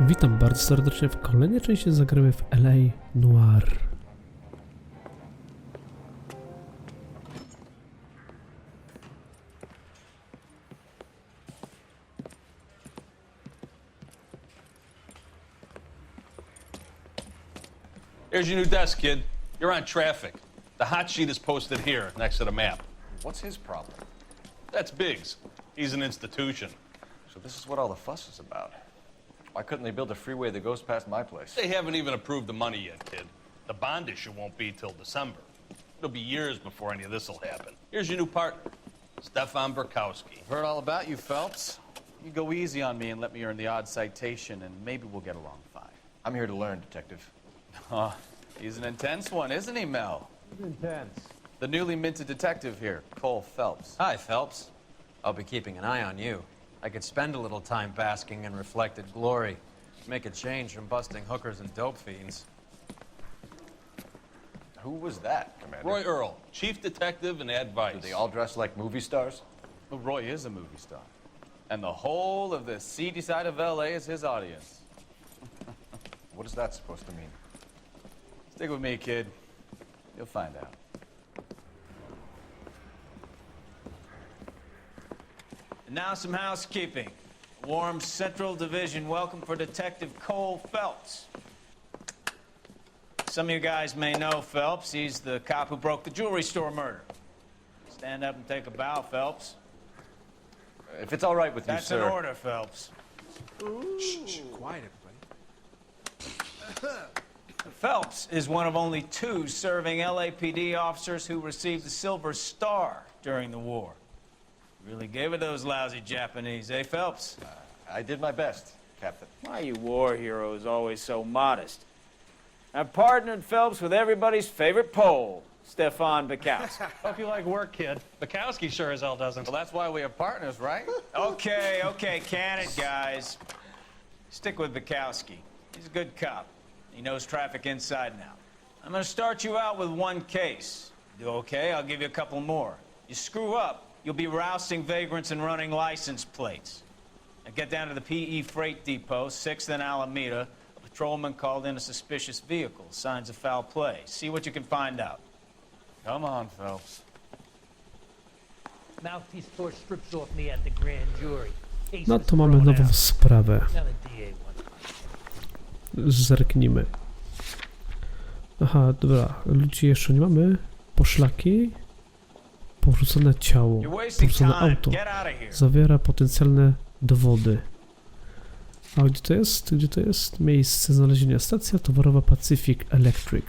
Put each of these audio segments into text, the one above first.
Witam bardzo serdecznie w kolejnej części Zagrajmy w LANoir. Here's your new desk, kid. You're on traffic. The hot sheet is posted here, next to the map. What's his problem? That's Biggs. He's an institution. So this is what all the fuss is about. Why couldn't they build a freeway that goes past my place? They haven't even approved the money yet, kid. The bond issue won't be till December. It'll be years before any of this will happen. Here's your new partner, Stefan Burkowski. Heard all about you, Phelps. You go easy on me and let me earn the odd citation, and maybe we'll get along fine. I'm here to learn, Detective. Oh, he's an intense one, isn't he, Mel? He's intense. The newly minted detective here, Cole Phelps. Hi, Phelps. I'll be keeping an eye on you. I could spend a little time basking in reflected glory. Make a change from busting hookers and dope fiends. Who was that, Commander? Roy Earl, chief detective and advice. Do they all dress like movie stars? Well, Roy is a movie star. And the whole of the seedy side of L.A. is his audience. What is that supposed to mean? Stick with me, kid. You'll find out. And now some housekeeping. Warm Central Division welcome for Detective Cole Phelps. Some of you guys may know Phelps. He's the cop who broke the jewelry store murder. Stand up and take a bow, Phelps. If it's all right with you, That's sir. an order, Phelps. Shh, quiet, everybody. Phelps is one of only two serving LAPD officers who received the Silver Star during the war. Really gave it those lousy Japanese, eh, Phelps? I did my best, Captain. Why you war heroes always so modest? I've partnered Phelps with everybody's favorite Pole, Stefan Burkowski. Hope you like work, kid. Bukowski sure as hell doesn't. Well, that's why we have partners, right? Okay, can it, guys. Stick with Bukowski. He's a good cop. He knows traffic inside and out. I'm gonna start you out with one case. Do okay, I'll give you a couple more. You screw up, you'll be rousting vagrants and running license plates. Now get down to the PE Freight Depot, 6th and Alameda. A patrolman called in a suspicious vehicle, signs of foul play. See what you can find out. Come on, Phelps. Mouthpiece tore strips off me at the grand jury. Case No was to mamy thrown nową out. sprawę. Now the DA wants Zerknijmy. Aha, dobra. Ludzi jeszcze nie mamy. Poszlaki. Porzucone ciało. You're wasting Porzucone time. auto. Get out of here. Zawiera potencjalne dowody. A gdzie to jest? Gdzie to jest? Miejsce znalezienia. Stacja towarowa Pacific Electric.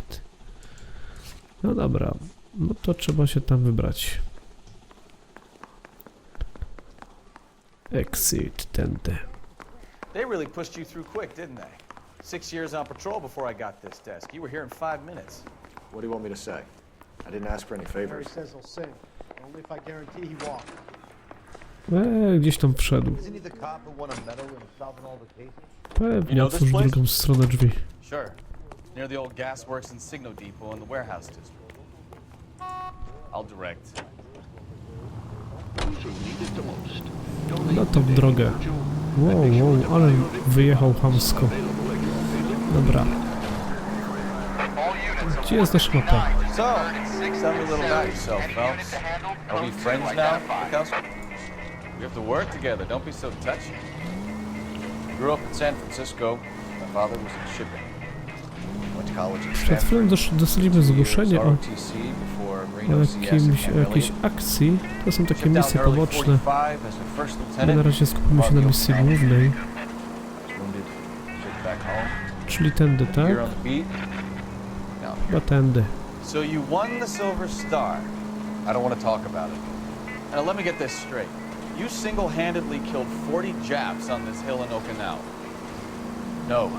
No dobra. No to trzeba się tam wybrać. Exit tędy. They really pushed you through quick, didn't they? 6 years on patrol before I got this desk. You were here in 5 minutes. What do you want me to say? I didn't ask for any Harry favors. says he'll sing. Only if I guarantee he walked. Gdzieś tam wszedł. Isn't he the cop who won a medal in solving all the cases? Pewnie otwórz drugą stronę drzwi. Sure. Near the old gasworks and signal depot in the warehouse district. I'll direct. Na tą drogę. Wow, ale wyjechał chamsko. Dobra. Gdzie jest nasza mapa? So, tell me a little about yourself, Phelps. Are we friends now, Bukowski? We have to work together. Don't be so touchy. Grew up in San Francisco. My father was in shipping. Went to college in Przed chwilą dostaliśmy zgłoszenie o jakiejś akcji. To są takie misje poboczne. My na razie skupimy się na misji głównej. Czyli tędy, tak? Chyba tędy. So you won the Silver Star. I don't want to talk about it. Now let me get this straight. You single-handedly killed 40 Japs on this hill in Okinawa. No.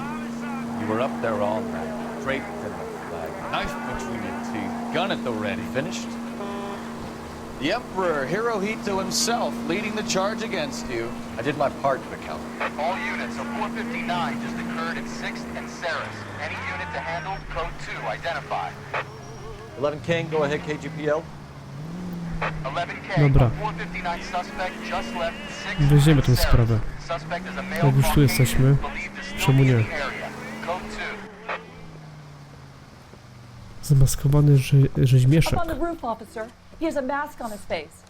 You were up there all night, draped in the flag, knife between your teeth, gun at the ready. Finished? The Emperor Hirohito himself leading the charge against you. I did my part, Bukowski. All units, a 459 just occurred at 6th and Saris. Any unit to handle, code 2, identify. 11 King, go ahead, KGPL. Dobra. Weźmiemy tę sprawę. Jak już tu jesteśmy, czemu nie? Zamaskowany rzeźmieszek. Up on the roof, officer. He has a mask on his face.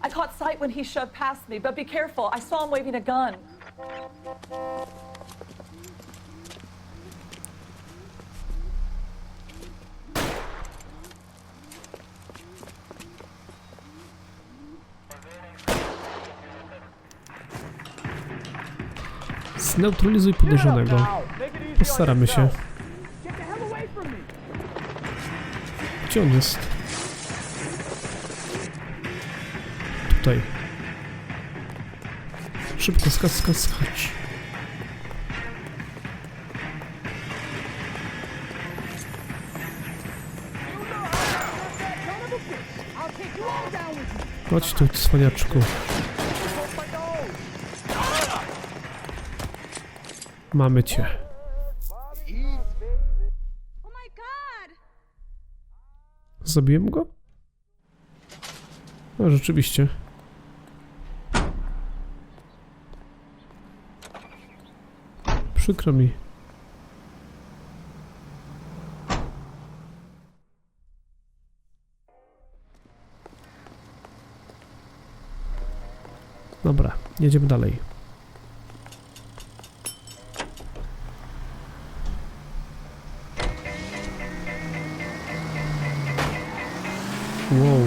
I caught sight when he shoved past me, but be careful. I saw him waving a gun. Zneutralizuj podejrzanego. Postaramy się. Gdzie on jest? Tutaj. Szybko, skacz. Chodź tu, cwaniaczku. Mamy cię. Zabiłem go? No, rzeczywiście. Przykro mi. Dobra, jedziemy dalej. Wow.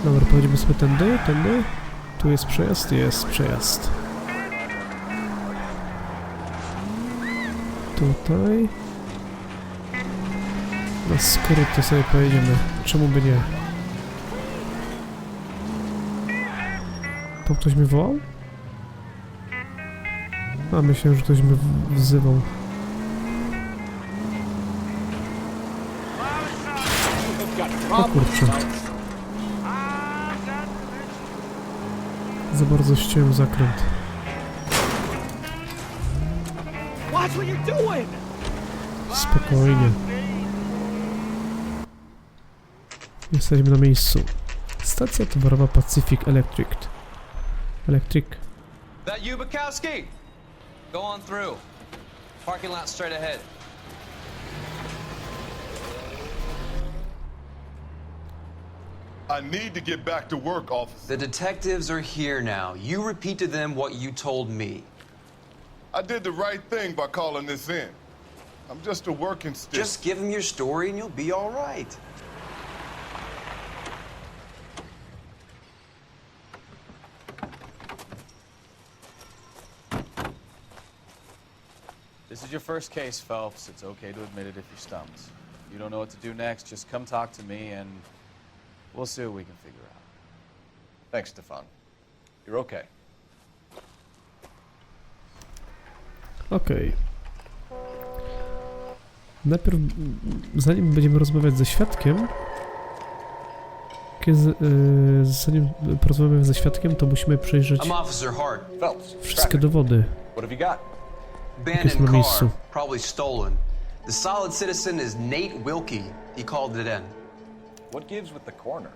Dobra, pojedziemy sobie tędy. Tu jest przejazd? Jest przejazd. Tutaj. Na skróty sobie pojedziemy. Czemu by nie? To ktoś mnie wołał? A myślę, że ktoś mnie wzywał. O kurczę. Za bardzo ściąłem zakręt. Spokojnie. Jesteśmy na miejscu. Stacja towarowa Pacific Electric. That you, Bukowski? Go on through. Parking lot straight ahead. I need to get back to work, officer. The detectives are here now. You repeat to them what you told me. I did the right thing by calling this in. I'm just a working stick. Just give them your story and you'll be all right. This is your first case, Phelps. It's okay to admit it if you're stumped. If you don't know what to do next, just come talk to me and we'll see what we can figure out. Thanks, Stefan. You're okay. Okej. Najpierw, zanim będziemy rozmawiać ze świadkiem, zanim porozmawiamy ze świadkiem, to musimy przejrzeć wszystkie dowody. Abandoned car, probably stolen. The solid citizen is Nate Wilkie. He called it in. What gives with the corner?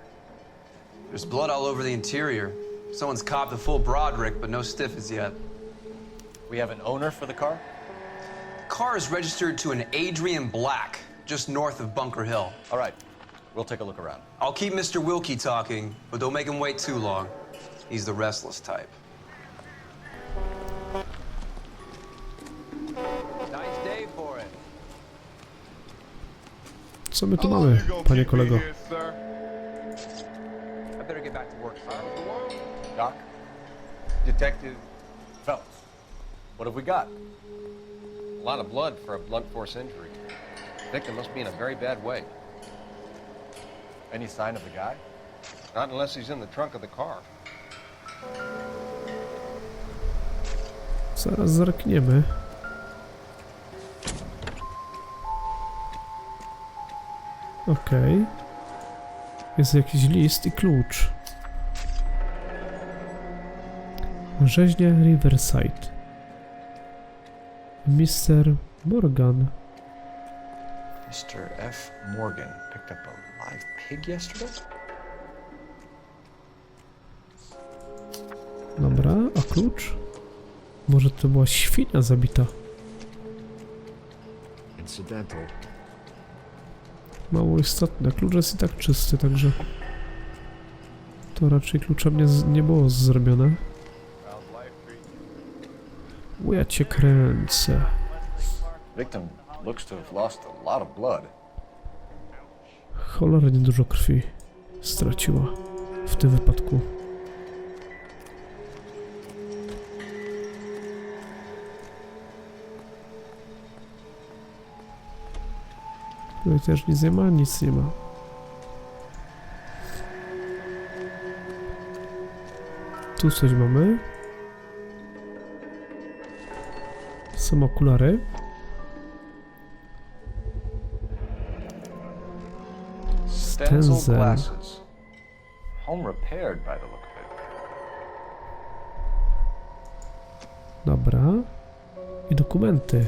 There's blood all over the interior. Someone's copped a full Broderick, but no stiff as yet. We have an owner for the car? The car is registered to an Adrian Black, just north of Bunker Hill. All right, we'll take a look around. I'll keep Mr. Wilkie talking, but don't make him wait too long. He's the restless type. Nice day for it. Co my tu mamy, panie kolego? I better get back to work. Doc? Detective Phelps. What have we got? A lot of blood for a blunt force injury. The victim must be in a very bad way. Any sign of the guy? Not unless he's in the trunk of the car. Zaraz zerkniemy. Okej. Jest jakiś list i klucz. Rzeźnia Riverside. Mr. Morgan. Mr. F. Morgan picked up a live pig yesterday? Dobra, a klucz? Może to była świnia zabita? Mało istotne. Klucz jest i tak czysty, także to raczej kluczem nie było zrobione. Ja cię kręcę. Victim looks to have lost a lot of blood. Cholernie dużo krwi straciła w tym wypadku. Tutaj też nic nie ma, nic nie ma. Tu coś mamy. Są okulary. Stencil glasses. Home repaired by the look of it. Dobra. I dokumenty.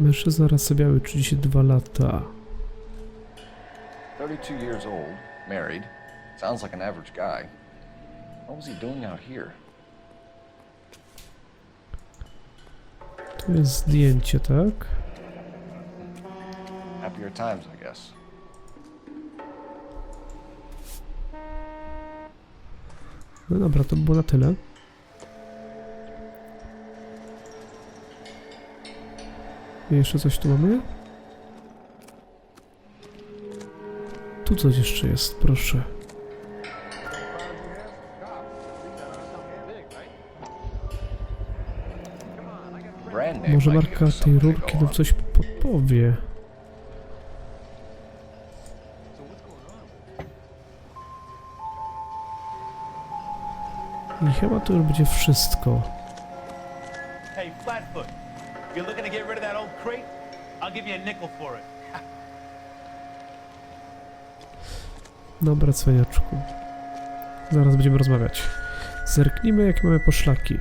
Mężczyzna rasobiały, 32 lata. 32 years old, married. Sounds like an average guy. What was he doing out here? Tu jest zdjęcie, tak? Happier times, I guess. No dobra, to było na tyle. I jeszcze coś tu mamy? Tu coś jeszcze jest, proszę. Może marka tej rurki nam coś podpowie. I chyba to już będzie wszystko. Hey, Flatfoot, you're looking to get rid of that old crate? I'll give you a nickel for it. Dobra, cwaniaczku. Zaraz będziemy rozmawiać. Zerknijmy, jakie mamy poszlaki.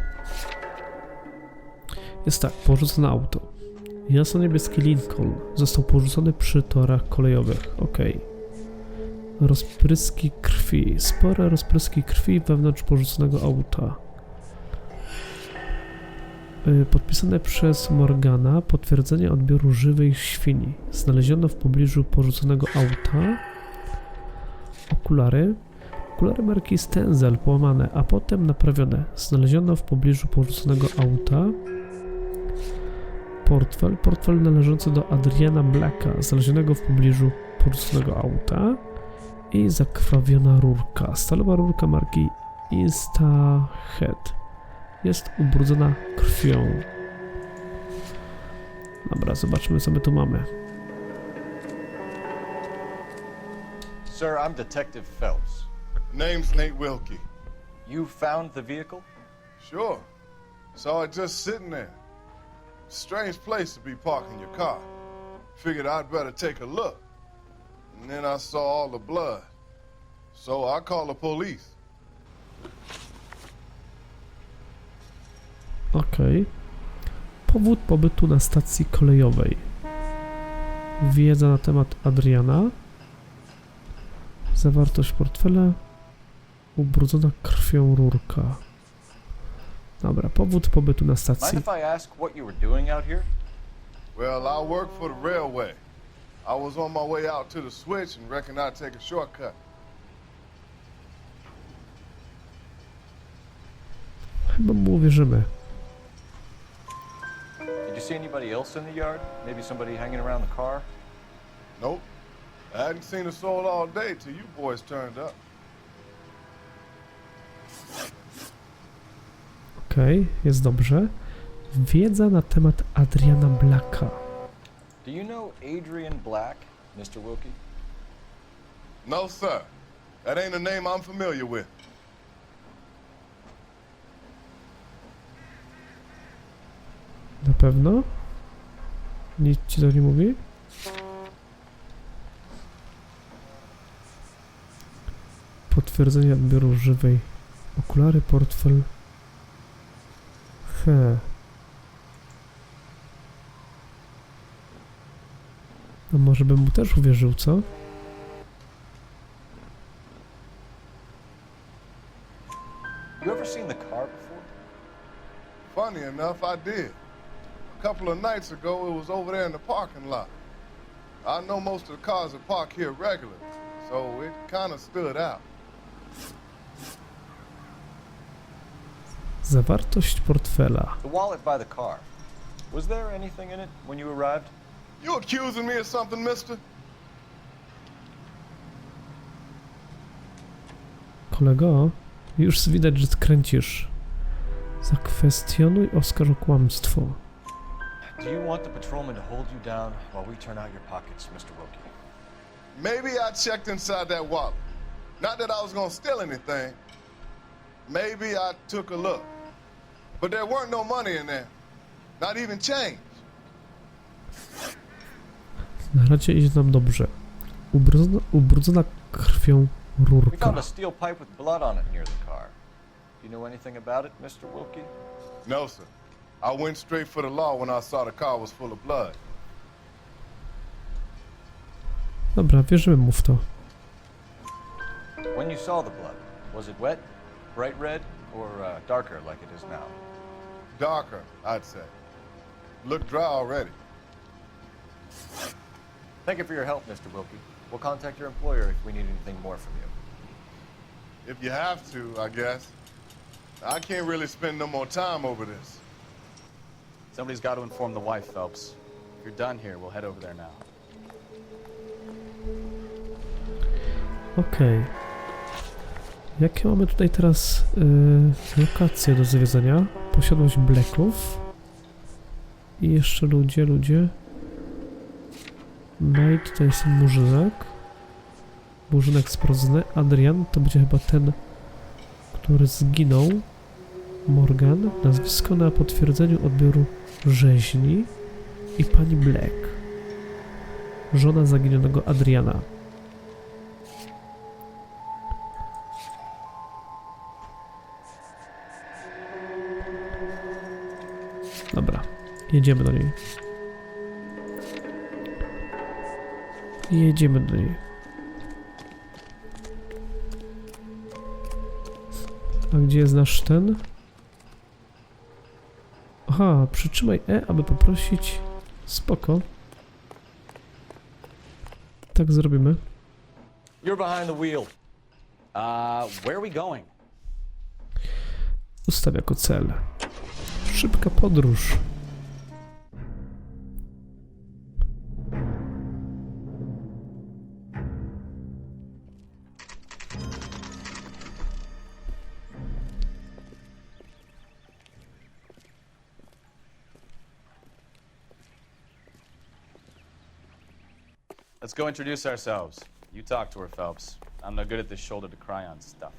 Jest tak, porzucone auto. Jasno-niebieski Lincoln został porzucony przy torach kolejowych. Ok. Rozpryski krwi. Spore rozpryski krwi wewnątrz porzuconego auta. Podpisane przez Morgana potwierdzenie odbioru żywej świni. Znaleziono w pobliżu porzuconego auta. Okulary. Okulary marki Stenzel połamane, a potem naprawione. Znaleziono w pobliżu porzuconego auta. Portfel należący do Adriana Blacka, znalezionego w pobliżu porzuconego auta. I zakrwawiona rurka. Stalowa rurka marki Instahead. Jest ubrudzona krwią. Dobra, zobaczmy, co my tu mamy. Sir, I'm Detective Phelps. Name's Nate Wilkie. You found the vehicle? Sure. Saw it just sitting there. Strange place to be parking your car. Figured I'd better take a look. And then I saw all the blood. So I called the police. Okej. Powód pobytu na stacji kolejowej. Wiedza na temat Adriana. Zawartość portfela. Ubrudzona krwią rurka. Dobra, powód pobytu na stacji. Mind if I ask what you were doing out here? Well, I work for the railway. I was on my way out to the switch and reckon I'd take a shortcut. Chyba mu uwierzymy. Did you see anybody else in the yard? Maybe somebody hanging around the car? Nope. I hadn't seen a soul all day till you boys turned up. Okej, jest dobrze. Wiedza na temat Adriana Blacka. Do you know Adrian Black, Mr. Wilkie? No, sir. That ain't a name I'm familiar with. Na pewno? Nic ci to nie mówi? Potwierdzenie odbioru żywej. Okulary, portfel. No może bym mu też uwierzył, co? You ever seen the car before? Funny enough, I did. A couple of nights ago, it was over there in the parking lot. I know most of the cars are parked here regularly, so it kind of stood out. Zawartość portfela. The wallet by the car. Was there anything in it when you arrived? You accusing me of something, mister? Kolego, już widać, że kręcisz. Zakwestionuj oskarż o kłamstwo. Do you want the patrolman to hold you down while we turn out your pockets, Mr. Wilkie? Maybe I checked inside that wallet. Not that I was gonna steal anything. Maybe I took a look. But there weren't no money in there. Not even change. Na razie idzie nam dobrze. Ubrudzona krwią We rurka. found a steel pipe with blood on it near the car. Do you know anything about it, Mr. Wilkie? No, sir. I went straight for the law when I saw the car was full of blood. Dobra, wierzymy mu w to. When you saw the blood, was it wet, bright red, or darker like it is now? Darker, I'd say. Looked dry already. Thank you for your help, Mr. Wilkie. We'll contact your employer if we need anything more from you. If you have to, I guess. I can't really spend no more time over this. Somebody's got to inform the wife, Phelps. If you're done here, we'll head over there now. Okej. Jakie mamy tutaj teraz lokacje do zwiedzenia? Posiadłość Blacków. I jeszcze ludzie. No i tutaj jest murzynek. Murzynek sprawdzony. Adrian to będzie chyba ten, który zginął. Morgan. Nazwisko na potwierdzeniu odbioru rzeźni. I pani Black. Żona zaginionego Adriana. Dobra, jedziemy do niej. Jedziemy do niej. A gdzie jest nasz ten? Aha, przytrzymaj E, aby poprosić. Spoko. Tak zrobimy. You're behind the wheel. Where are we going? Ustaw jako cel. Szybka podróż. Let's go introduce ourselves. You talk to her, Phelps. I'm no good at this shoulder to cry on stuff.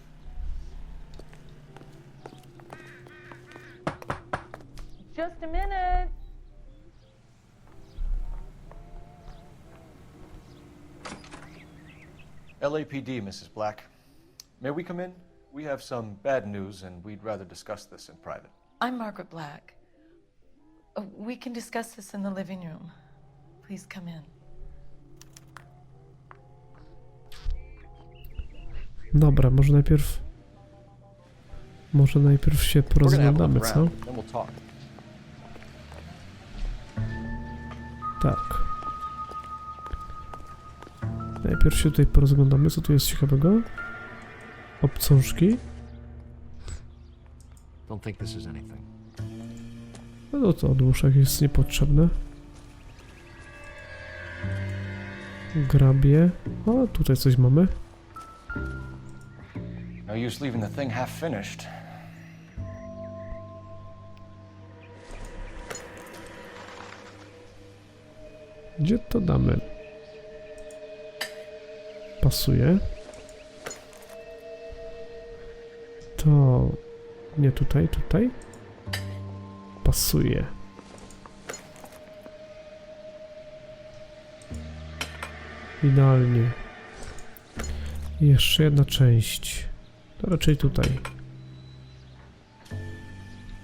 Just a minute. LAPD, Mrs. Black. May we come in? We have some bad news, and we'd rather discuss this in private. I'm Margaret Black. We can discuss this in the living room. Please come in. Dobra, może najpierw się porozglądamy, co? Tak. Najpierw się tutaj porozglądamy, co tu jest ciekawego. Obcążki. No to odłóż, jak jest niepotrzebne. Grabie. O, tutaj coś mamy. No use leaving the thing half finished. Gdzie to damy? Pasuje. To nie tutaj, tutaj. Pasuje. Idealnie. I jeszcze jedna część. To raczej tutaj.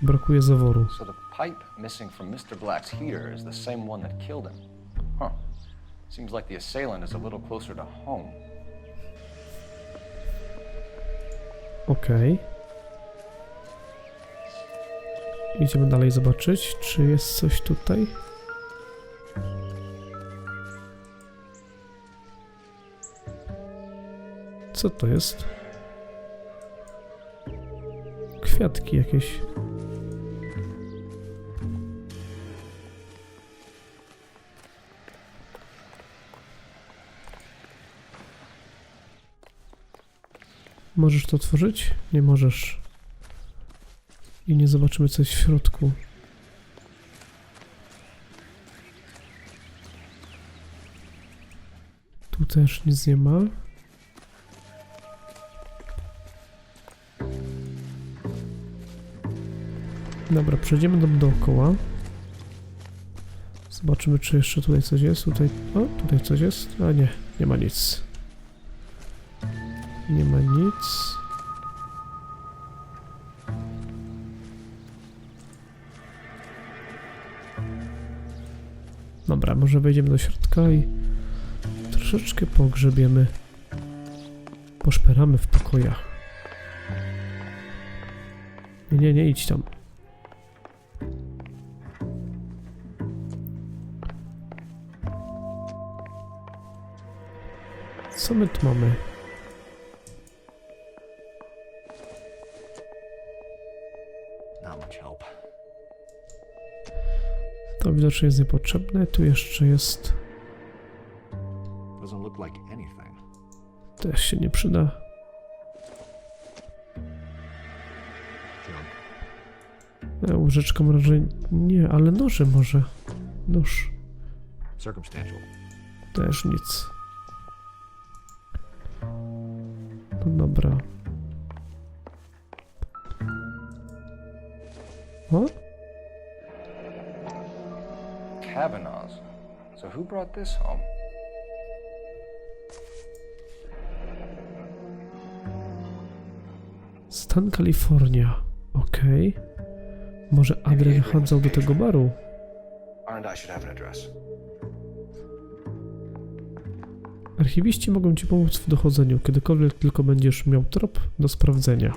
Brakuje zaworu. So the pipe missing from Mr. Black's heater is the same one that killed him. Huh. Seems like the assailant is a little closer to home. Okej. Idziemy dalej zobaczyć, czy jest coś tutaj. Co to jest? Kwiatki jakieś. Możesz to otworzyć? Nie możesz. I nie zobaczymy, co jest w środku. Tu też nic nie ma. Dobra, przejdziemy dookoła. Zobaczymy, czy jeszcze tutaj coś jest. Tutaj coś jest. A nie, nie ma nic. Nie ma nic. Dobra, może wejdziemy do środka i troszeczkę pogrzebiemy. Poszperamy w pokojach. Nie idź tam. Co my tu mamy? To widocznie jest niepotrzebne. Tu jeszcze jest. Też się nie przyda. Łyżeczka może nie, ale noże może. Nóż. Też nic. No dobra. O? Cabanas. So who brought this home? Stan Kalifornia. Okej. Może Adrian chodzał do tego baru? Archiwiści mogą ci pomóc w dochodzeniu, kiedykolwiek tylko będziesz miał trop do sprawdzenia.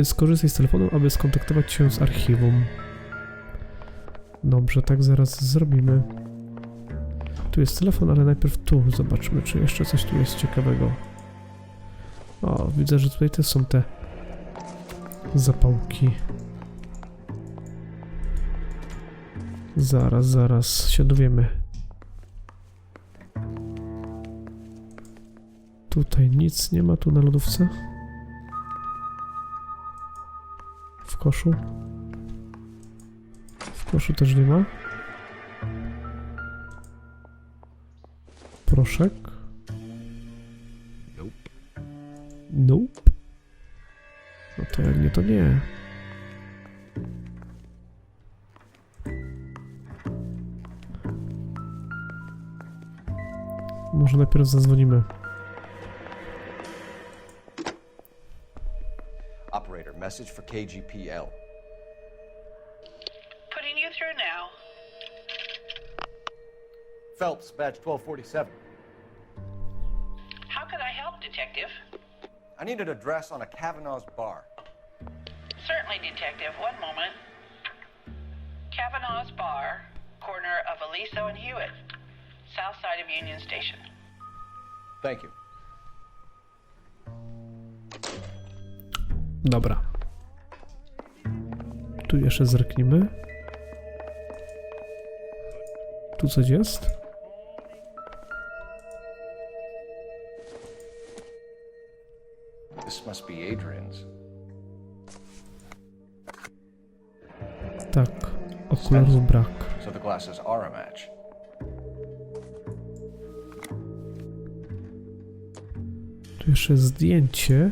Skorzystaj z telefonu, aby skontaktować się z archiwum. Dobrze, tak zaraz zrobimy. Tu jest telefon, ale najpierw tu zobaczmy, czy jeszcze coś tu jest ciekawego. O, widzę, że tutaj też są te zapałki. Zaraz się dowiemy. Tutaj nic nie ma, tu na lodówce. W koszu. W koszu też nie ma. Proszek. Nope. No to jak nie, to nie. Może najpierw zadzwonimy. Operator, message for KGPL. Putting you through now. Phelps, badge 1247. How could I help, Detective? I need an address on a Kavanaugh's bar. Certainly, Detective. One moment. Kavanaugh's Bar, corner of Aliso and Hewitt, south side of Union Station. Thank you. Dobra. Tu jeszcze zerknijmy. Tu coś jest? This must be Adrian's. Tak, okularów brak. So the glasses are a match. Tu jeszcze zdjęcie.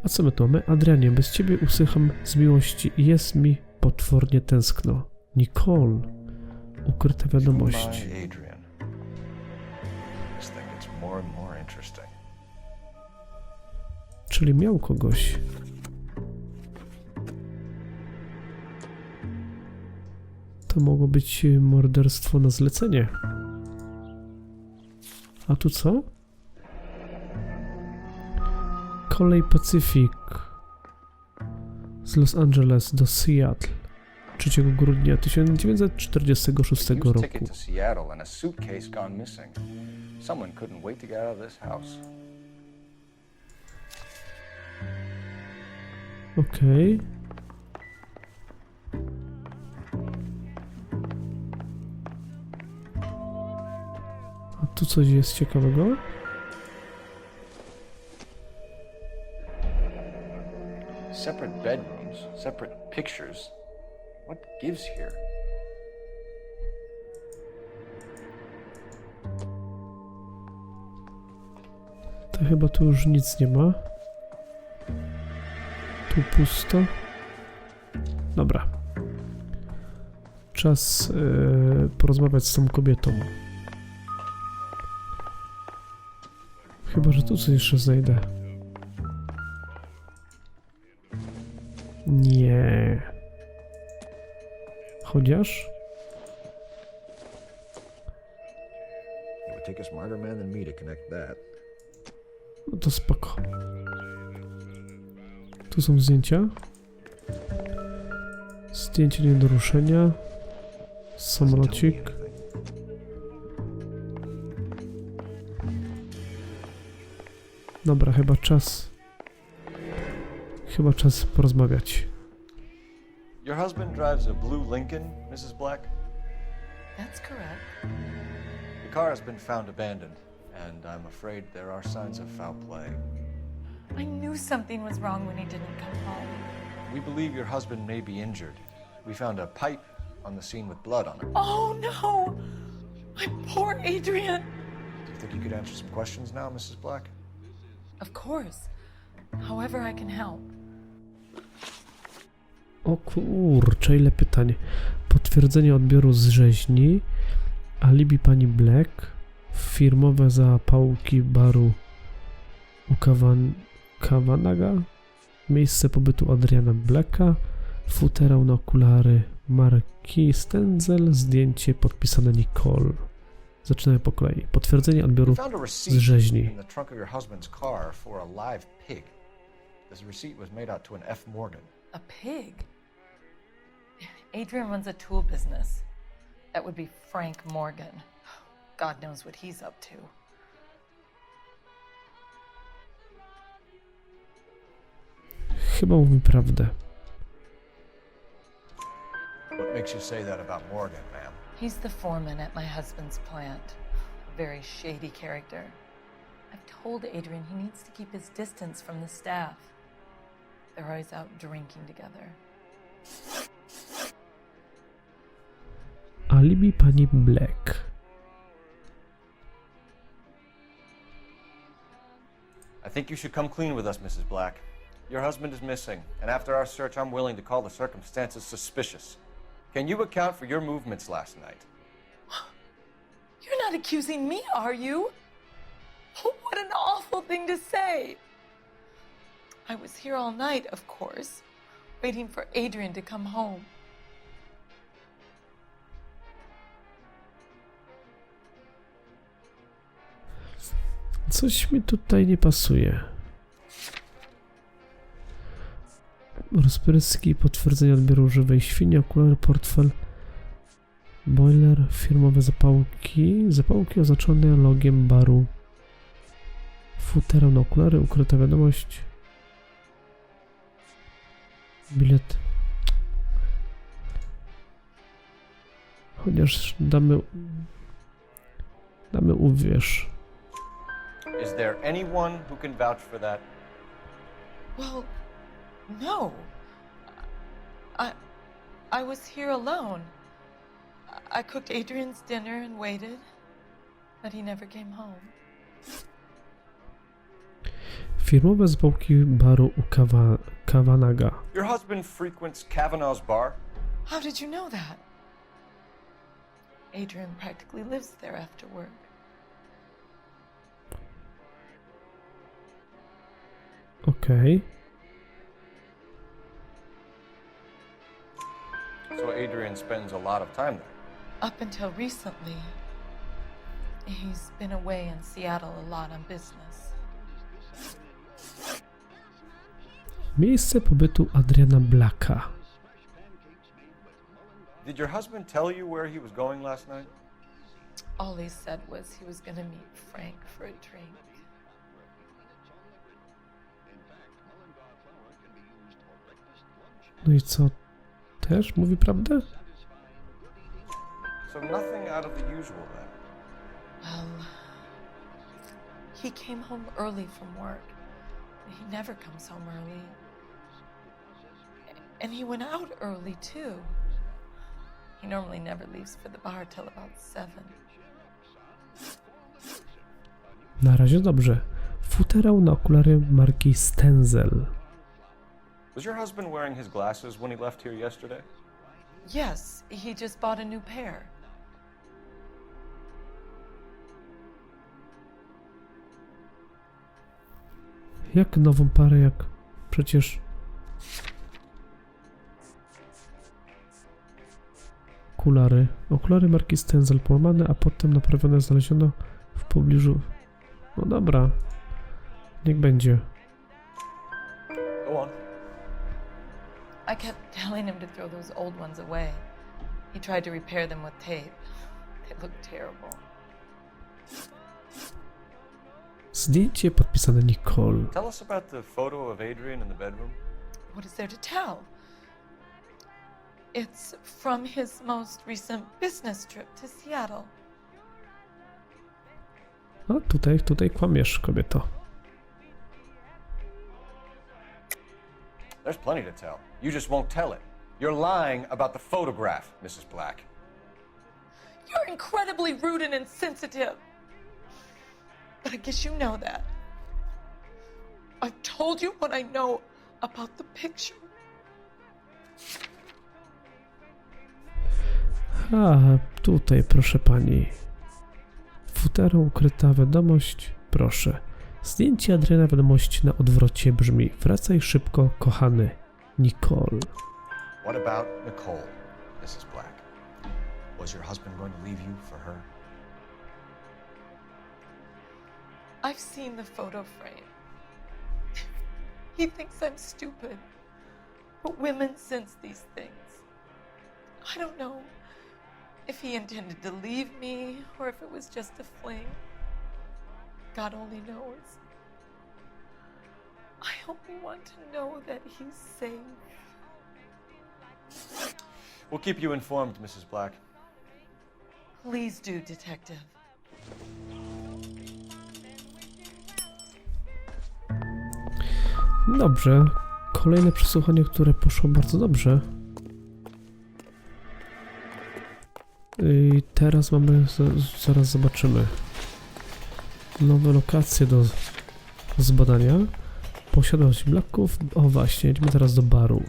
A co my tu mamy? Adrianie, bez ciebie usycham z miłości i jest mi potwornie tęskno. Nicole. Ukryta wiadomość. My Adrian. This thing gets more and more interesting. Czyli miał kogoś. To mogło być morderstwo na zlecenie. A tu co? Kolej Pacyfik z Los Angeles do Seattle 3 grudnia 1946 roku. Ticket to Seattle and a suitcase gone missing. Someone couldn't wait to get out of this house. Okej. A tu coś jest ciekawego? Separate bedrooms, separate pictures. What gives here? To chyba tu już nic nie ma. Tu pusto. Dobra. Czas porozmawiać z tą kobietą. Chyba, że tu coś jeszcze znajdę. Nie. Chociaż? It would take a smarter man than me to connect that. No to spoko. Tu są zdjęcia. Zdjęcie nie do ruszenia. Samolocik. Dobra, chyba czas porozmawiać. Your husband drives a blue Lincoln, Mrs. Black? That's correct. The car has been found abandoned, and I'm afraid there are signs of foul play. I knew something was wrong when he didn't come home. We believe your husband may be injured. We found a pipe on the scene with blood on it. Oh no! My poor Adrian! Do you think you could answer some questions now, Mrs. Black? Of course. However I can help. O kurczę, ile pytań. Potwierdzenie odbioru z rzeźni. Alibi pani Black. Firmowe zapałki baru u Kawanaga. Miejsce pobytu Adriana Blacka. Futerał na okulary marki Stenzel. Zdjęcie podpisane Nicole. Zaczynamy po kolei. Potwierdzenie odbioru z rzeźni. A pig? Adrian runs a tool business. That would be Frank Morgan. God knows what he's up to. Chyba mówi prawdę. What makes you say that about Morgan, ma'am? He's the foreman at my husband's plant. A very shady character. I've told Adrian he needs to keep his distance from the staff. They're always out drinking together. Alibi pani Black. I think you should come clean with us, Mrs. Black. Your husband is missing, and after our search, I'm willing to call the circumstances suspicious. Can you account for your movements last night? You're not accusing me, are you? What an awful thing to say. I was here all night, of course, waiting for Adrian to come home. Coś mi tutaj nie pasuje. Rozpryski, potwierdzenie odbioru żywej świni, okulary, portfel, boiler, firmowe zapałki oznaczone logiem baru, futerał na okulary, ukryta wiadomość, bilet. Chociaż damy uwierz. Is there anyone who can vouch for that? Well, no. I was here alone. I cooked Adrian's dinner and waited, but he never came home. Firmowe zapałki baru u Kawanaga. Your husband frequents Kavanaugh's bar? How did you know that? Adrian practically lives there after work. Okej. So Adrian spends a lot of time there. Up until recently, he's been away in Seattle a lot on business. Miejsce pobytu Adriana Blacka. Did your husband tell you where he was going last night? All he said was he was gonna meet Frank for a drink. No i co? Też mówi prawdę? So nothing out of the usual then. Well, he came home early from work. He never comes home early. And he went out early too. He normally never leaves for the bar till about 7. Na razie dobrze. Futerał na okulary marki Stenzel. Was your husband wearing his glasses when he left here yesterday? Yes, he just bought a new pair. Jak nową parę, jak przecież... Okulary marki Stenzel połamane, a potem naprawione znaleziono w pobliżu... No dobra. Niech będzie. Go on. I kept telling him to throw those old ones away. He tried to repair them with tape. They look terrible. Zdjęcie podpisane Nicole. Tell us about the photo of Adrian in the bedroom. What is there to tell? It's from his most recent business trip to Seattle. A tutaj kłamiesz, kobieto. There's plenty to tell. You just won't tell it. You're lying about the photograph, Mrs. Black. You're incredibly rude and insensitive. But I guess you know that. I've told you what I know about the picture. A, tutaj, proszę pani. Futero ukryta wiadomość, proszę. Zdjęcie Adriana wiadomości na odwrocie brzmi: wracaj szybko, kochany. Nicole. What about Nicole, Mrs. Black? Was your husband going to leave you for her? I've seen the photo frame. He thinks I'm stupid. But women sense these things. I don't know if he intended to leave me or if it was just a fling. God only knows. I only want to know that he's safe. We'll keep you informed, Mrs. Black. Please do, Detective. Dobrze. Kolejne przesłuchanie, które poszło bardzo dobrze. I teraz mamy, zaraz zobaczymy, nowe lokacje do zbadania. Posiadłość Blacków. O właśnie, jedziemy teraz do baru.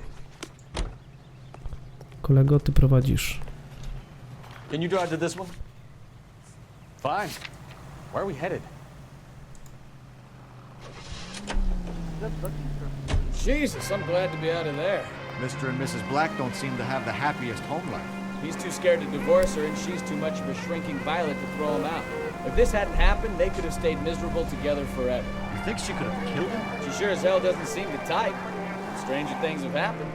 Kolego, ty prowadzisz. Can you drive to this one? Fine. Where are we headed? Jesus, I'm glad to be out of there. Mr. and Mrs. Black don't seem to have the happiest home life. He's too scared to divorce her, and she's too much of a shrinking violet to throw him out. If this hadn't happened, they could have stayed miserable together forever. You think she could have killed him? She sure as hell doesn't seem the type. Stranger things have happened.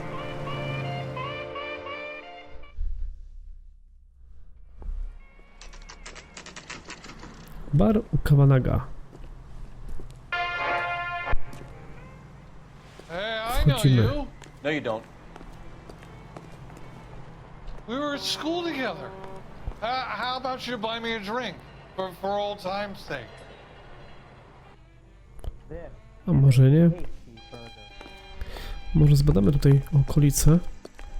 Bar u Kawanaga. Hey, I know you. No, you don't. We were at school together. How about you buy me a drink for old time's sake? A może nie? Może zbadamy tutaj okolice,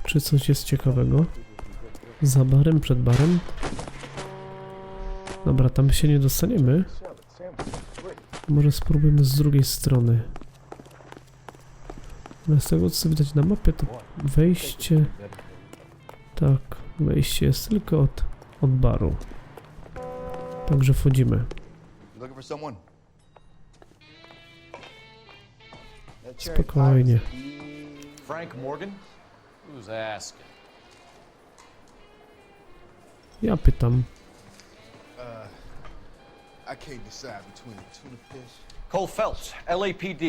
czy coś jest ciekawego. Za barem, przed barem. Dobra, tam się nie dostaniemy. Może spróbujemy z drugiej strony. Ale z tego, co widać na mapie, to wejście... Tak, wejście jest tylko od od baru. Także wchodzimy. Spokojnie. Frank Morgan? Who's asking? Ja pytam. I can't decide between a tuna fish. Cole Phelps, LAPD.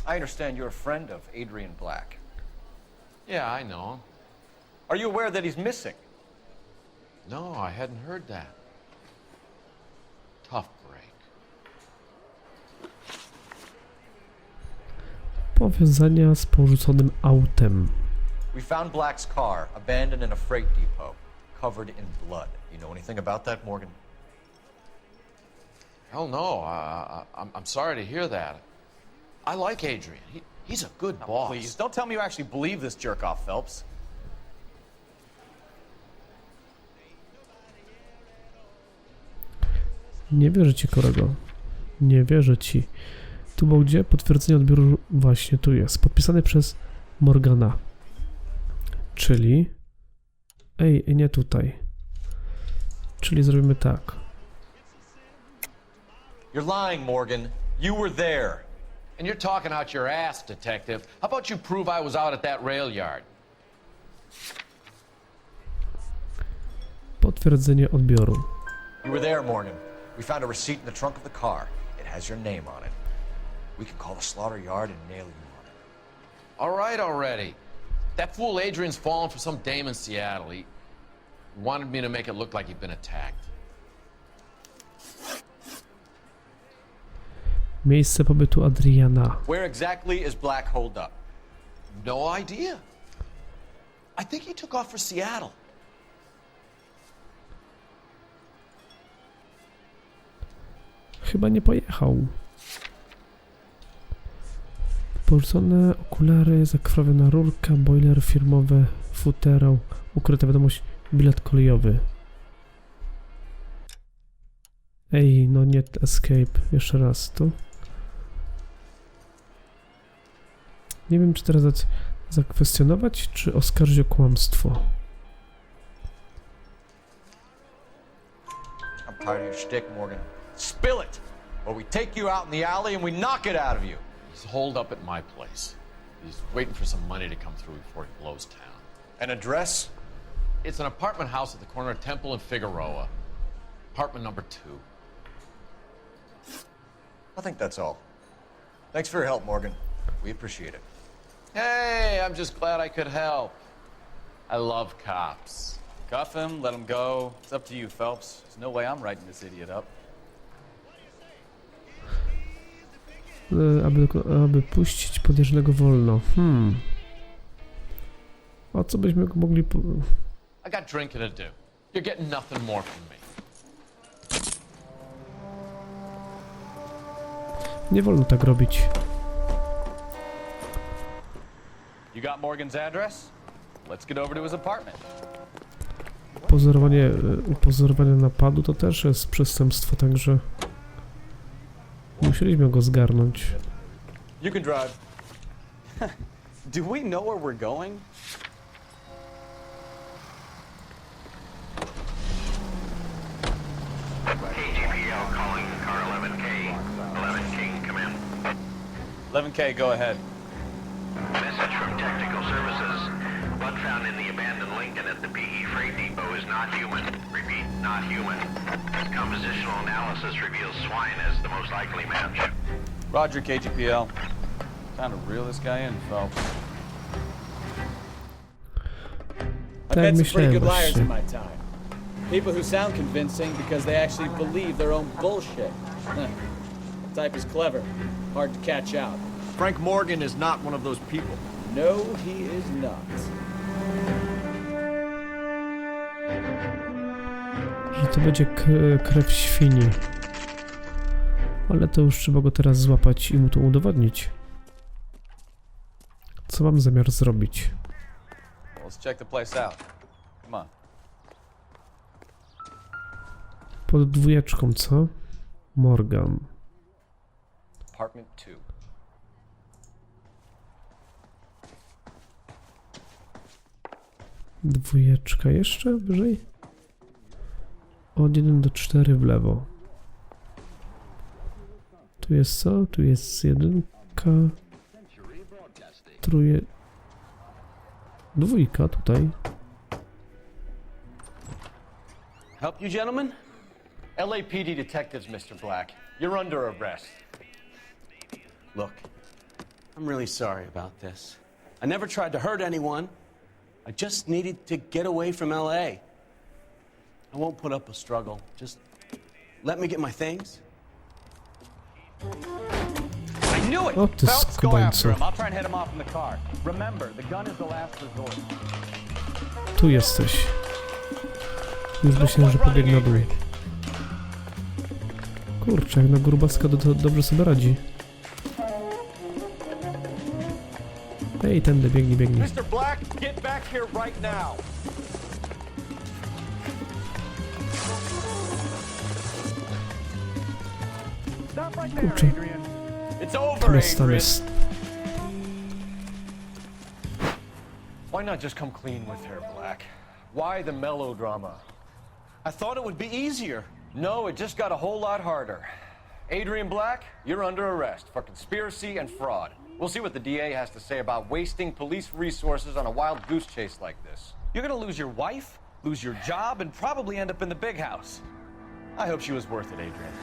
I understand you're a friend of Adrian Black. Yeah, I know him. Are you aware that he's missing? No, I hadn't heard that. Tough break. Powiązania z porzuconym autem. We found Black's car abandoned in a freight depot, covered in blood. You know anything about that, Morgan? Hell no. I'm sorry to hear that. I like Adrian. He's a good boss. Please, don't tell me you actually believe this jerk-off, Phelps. Nie wierzę ci, kolego. Nie wierzę ci. Tu było gdzie? Potwierdzenie odbioru właśnie tu jest. Podpisane przez Morgana. Czyli... Ej, nie tutaj. Czyli zrobimy tak. You're lying, Morgan. You were there. And you're talking out your ass, detective. How about you prove I was out at that rail yard? Potwierdzenie odbioru. You were there, Morgan. We found a receipt in the trunk of the car. It has your name on it. We can call the slaughter yard and nail you on it. All right already. That fool Adrian's fallen for some dame in Seattle. He wanted me to make it look like he'd been attacked. Miejsce pobytu Adriana. Where exactly is Black holed up? No idea. I think he took off for Seattle. Chyba nie pojechał. Porzucone okulary, zakrwawiona rurka, boiler firmowy, futerał, ukryta wiadomość, bilet kolejowy. Ej, no nie escape. Jeszcze raz tu. Nie wiem, czy teraz zakwestionować, czy oskarżyć o kłamstwo. I'm tired of your shtick, Morgan. Spill it, or we take you out in the alley and we knock it out of you. He's holed up at my place. He's waiting for some money to come through before he blows town. An address? It's an apartment house at the corner of Temple and Figueroa. Apartment number 2. I think that's all. Thanks for your help, Morgan. We appreciate it. Hey, I'm just glad I could help. I love cops. Cuff him, let him go. It's up to you, Phelps. There's no way I'm writing this idiot up. Aby puścić podejrzanego wolno. O co byśmy go mogli... I got drinking to do. You're getting nothing more from me. Nie wolno tak robić. You got Morgan's address? Let's get over to his apartment. Upozorowanie napadu to też jest przestępstwo, także musieliśmy go zgarnąć. You can drive. Do we know where we're going? KGPL calling car 11K. 11K, come in. 11K, go ahead. Message from Technical Services. Blood found in the abandoned Lincoln at the PE freight depot is not human. Repeat, not human. Compositional analysis reveals swine as the most likely match. Roger, KGPL. Time to reel this guy in, Phelps. I've met some pretty good liars in my time. People who sound convincing because they actually believe their own bullshit. The type is clever, hard to catch out. Frank Morgan is not one of those people. No, he is not. Że to będzie krew świni. Ale to już trzeba go teraz złapać i mu to udowodnić. Co mam zamiar zrobić? Let's check the place out. Come on. Pod dwójeczką, co? Morgan. Apartment 2. Dwójeczka jeszcze wyżej? od 1 do 4 w lewo. Tu jest co? Tu jest 1, 3, 2 tutaj. Help you, gentlemen? LAPD detectives, Mr. Black. You're under arrest. Look, I'm really sorry about this. I never tried to hurt anyone. I just needed to get away from LA. I won't put up a struggle. Just let me get my things. I knew it! O ty Phelps, go after skubańcu. him. I'll try and head him off in the car. Remember, the gun is the last resort. Tu jesteś. Już myślałem, że pobiegł na dół. Kurczę, jak na grubaska to dobrze sobie radzi. Ej, tędy, biegnij, biegnij. Mr. Black, get back here right now. Kurczę, It's over, tam jest, tam Adrian. jest. Why not just come clean with her, Black? Why the melodrama? I thought it would be easier. No, it just got a whole lot harder. Adrian Black, you're under arrest for conspiracy and fraud. We'll see what the DA has to say about wasting police resources on a wild goose chase like this. You're gonna lose your wife, lose your job, and probably end up in the big house. I hope she was worth it, Adrian.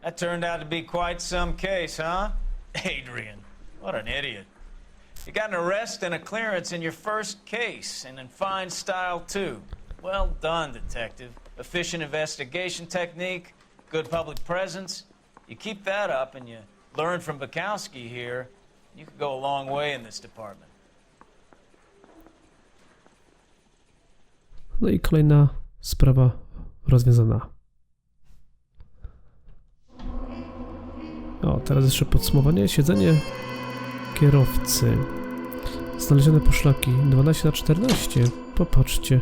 That turned out to be quite some case, huh? Adrian, what an idiot. You got an arrest and a clearance in your first case, and in fine style, too. Well done, detective. Efficient investigation technique, good public presence. You keep that up and you learn from Bukowski here, you could go a long way in this department. No i kolejna sprawa rozwiązana. O, teraz jeszcze podsumowanie. Siedzenie kierowcy. Znalezione poszlaki 12/14. Popatrzcie.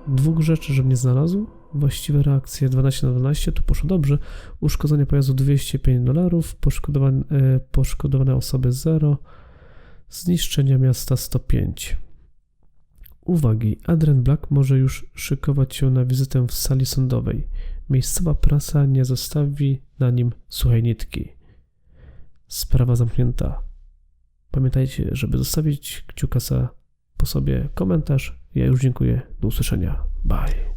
2 rzeczy, żebym nie znalazł. Właściwe reakcje 12/12. Tu poszło dobrze. Uszkodzenie pojazdu $205. Poszkodowane osoby 0. Zniszczenia miasta 105. Uwagi. Adrian Black może już szykować się na wizytę w sali sądowej. Miejscowa prasa nie zostawi na nim suchej nitki. Sprawa zamknięta. Pamiętajcie, żeby zostawić kciuka po sobie komentarz. Ja już dziękuję. Do usłyszenia. Bye.